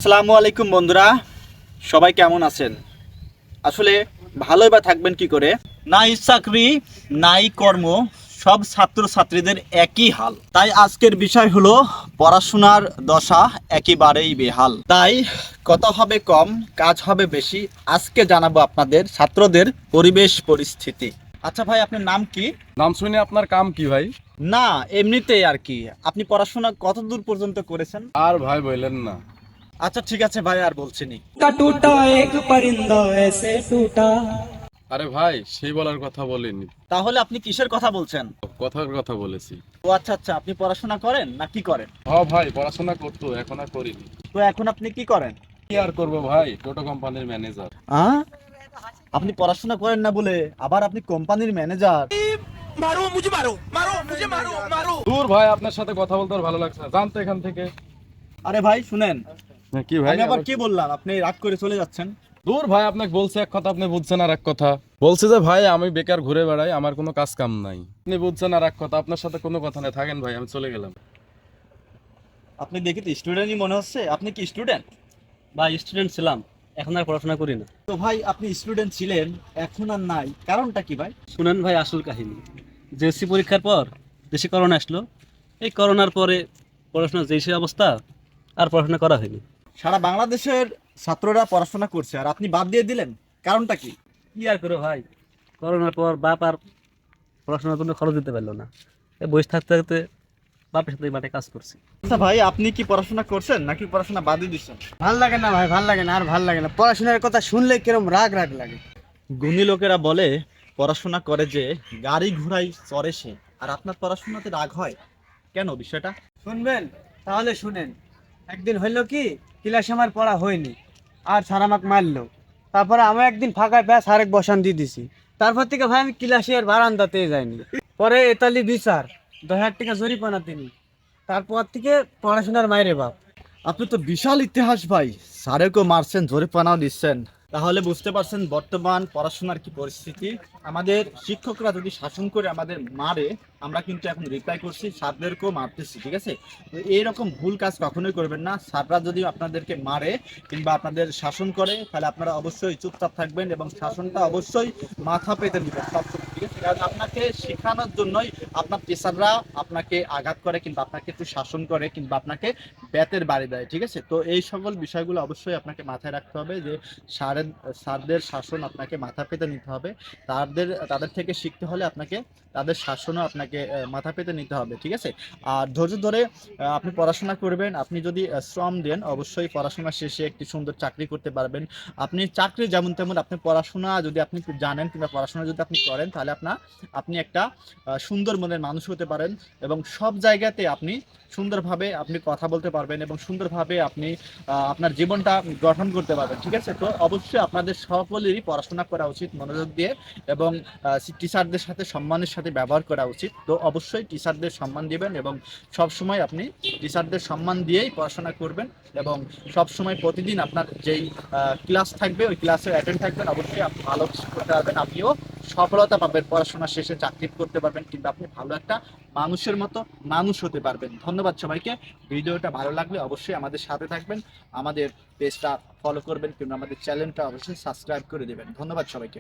আসসালামু আলাইকুম বন্ধুরা, সবাই কেমন আছেন? আসলে ভালোই বা থাকবেন কি করে? নাই চাকরি নাই কর্ম, সব ছাত্রছাত্রীদের একই হাল। তাই আজকের বিষয় হলো পড়াশোনার দশা একেবারেই বেহাল। তাই কথা হবে কম, কাজ হবে বেশি। আজকে জানাবো আপনাদের ছাত্রদের পরিবেশ পরিস্থিতি। আচ্ছা ভাই, আপনার নাম কি? নাম শুনে আপনার কাম কি ভাই? না, এমনিতেই আর কি। আপনি পড়াশোনা কত দূর পর্যন্ত করেছেন? আর ভাই বললেন না। আচ্ছা ঠিক আছে ভাই, আর বলছি নি। का टूटा एक परिंदा ऐसे टूटा। আরে ভাই, সেই বলার কথা বলিনি, তাহলে আপনি কিসের কথা বলছেন? কথার কথা বলেছি। ও আচ্ছা আচ্ছা, আপনি পড়াশোনা করেন না কি করেন? ভাই পড়াশোনা করতো, এখন আর করিনি। তো এখন আপনি কি করেন? কি আর করবো ভাই, টোটো কোম্পানির ম্যানেজার। আপনি পড়াশোনা করেন না বলে আবার আপনি কোম্পানির ম্যানেজার? দূর ভাই, আপনার সাথে কথা বলতে আর ভালো লাগছে না, জানতো এখান থেকে। আরে ভাই শুনেন, কি ভাই আমি আবার কি বললাম, আপনি রাগ করে চলে যাচ্ছেন? দূর ভাই, আপনাকে বলছে এক কথা, আপনি বুঝছেন আর এক কথা। বলছে যে ভাই আমি বেকার ঘুরে বেড়াই, আমার কোনো কাজ কাম নাই। আপনি বুঝছেন আর এক কথা, আপনার সাথে কোনো কথা নেই, থাকেন ভাই, আমি চলে গেলাম। আপনি দেখি তো স্টুডেন্টই মনে হচ্ছে। আপনি কি স্টুডেন্ট? বা স্টুডেন্ট ছিলাম, এখন আর পড়াশোনা করি না। তো ভাই আপনি স্টুডেন্ট ছিলেন, এখন আর নাই, কারণটা কি ভাই? শুনেন ভাই, আসল কাহিনী জেএসসি পরীক্ষার পর দেশে করোনা আসলো। এই করোনার পরে পড়াশোনার যে সে অবস্থা, আর পড়াশোনা করা হয়নি। সারা বাংলাদেশের ছাত্ররা পড়াশোনা করছে আর আপনি বাদ দিয়ে দিলেন, কারণটা কি? কি আর করো ভাই, করোনার পর বাপ আর পড়াশোনার জন্য খরচ দিতে পারলো না। এই বসে থাকতে থাকতে বাপের সাথে মাঠে কাজ করছি। আচ্ছা ভাই, আপনি কি পড়াশোনা করছেন নাকি পড়াশোনা বাদ দিয়ে দিচ্ছেন? ভাল লাগে না ভাই, ভাল লাগে না, আর ভাল লাগে না। পড়াশোনার কথা শুনলে কিরম রাগ রাগ লাগে। গুণী লোকেরা বলে পড়াশোনা করে যে গাড়ি ঘোড়ায় চড়ে সে, আর আপনার পড়াশোনাতে রাগ হয় কেন বিষয়টা? শুনবেন? তাহলে শুনেন। একদিন হইলো কি, ক্লাসে আমার পড়া হয়নি, আর স্যার আমাকে মারলো। তারপরে আমি একদিন ফাঁকায় পেয়ে স্যারেক বসান দিয়ে দিছি। তারপর থেকে ভাই আমি ক্লাসে আর বারান্দাতে যাইনি। পরে এতালি বিচার, 10,000 টাকা জরিমানা তিনি। তারপর থেকে পড়াশোনার মাইরে বাপ। আপনি তো বিশাল ইতিহাস ভাই, স্যারেকেও মারছেন, জরিপানাও দিচ্ছেন। তাহলে বুঝতে পারছেন বর্তমান পড়াশোনার কি পরিস্থিতি। আমাদের শিক্ষকরা যদি শাসন করে আমাদের মারে, আমরা কিন্তু এখন রিপ্লাই করছি, স্যারদেরকেও মারতেছি, ঠিক আছে? তো এইরকম ভুল কাজ কখনোই করবেন না। স্যাররা যদি আপনাদেরকে মারে কিংবা আপনাদের শাসন করে, তাহলে আপনারা অবশ্যই চুপচাপ থাকবেন এবং শাসনটা অবশ্যই মাথা পেতে দিবেন সবসময়, ঠিক আছে? কারণ আপনাকে শেখানোর জন্যই আপনার টিচাররা আপনাকে আঘাত করে কিংবা আপনাকে একটু শাসন করে কিংবা আপনাকে বেতের বাড়ি দেয়, ঠিক আছে? তো এই সকল বিষয়গুলো অবশ্যই আপনাকে মাথায় রাখতে হবে যে স্যারদের শাসন আপনাকে মাথা পেতে নিতে হবে। তাদের থেকে শিখতে হলে আপনাকে তাদের শাসনও আপনাকে মাথা পেতে নিতে হবে, ঠিক আছে? আর ধৈর্য ধরে আপনি পড়াশোনা করবেন। আপনি যদি শ্রম দেন, অবশ্যই পড়াশোনা শেষে একটি সুন্দর চাকরি করতে পারবেন। আপনি চাকরি যেমন তেমন, আপনি পড়াশোনা যদি আপনি জানেন কিংবা পড়াশোনা যদি আপনি করেন, তাহলে আপনি একটা সুন্দর মনের মানুষ হতে পারেন এবং সব জায়গাতে আপনি সুন্দরভাবে আপনি কথা বলতে পারবেন এবং সুন্দরভাবে আপনি আপনার জীবনটা গঠন করতে পারবেন, ঠিক আছে? তো অবশ্যই আপনাদের সকলেরই পড়াশোনা করা উচিত মনোযোগ দিয়ে এবং টিচারদের সাথে সম্মানের সাথে ব্যবহার করা উচিত। তো অবশ্যই টিচারদের সম্মান দিবেন এবং সবসময় আপনি টিচারদের সম্মান দিয়েই পড়াশোনা করবেন এবং সবসময় প্রতিদিন আপনার যেই ক্লাস থাকবে ওই ক্লাসে অ্যাটেন্ড থাকবেন। অবশ্যই আপনি ভালো কিছু করতে পারবেন, আপনিও সফলতা পাবেন, পড়াশোনা শেষে চাকরি করতে পারবেন কিন্তু আপনি ভালো একটা মানুষের মতো মানুষ হতে পারবেন। ধন্যবাদ সবাইকে। ভিডিওটা ভালো লাগলে অবশ্যই আমাদের সাথে থাকবেন, আমাদের পেজটা ফলো করবেন কিংবা আমাদের চ্যানেলটা অবশ্যই সাবস্ক্রাইব করে দেবেন। ধন্যবাদ সবাইকে।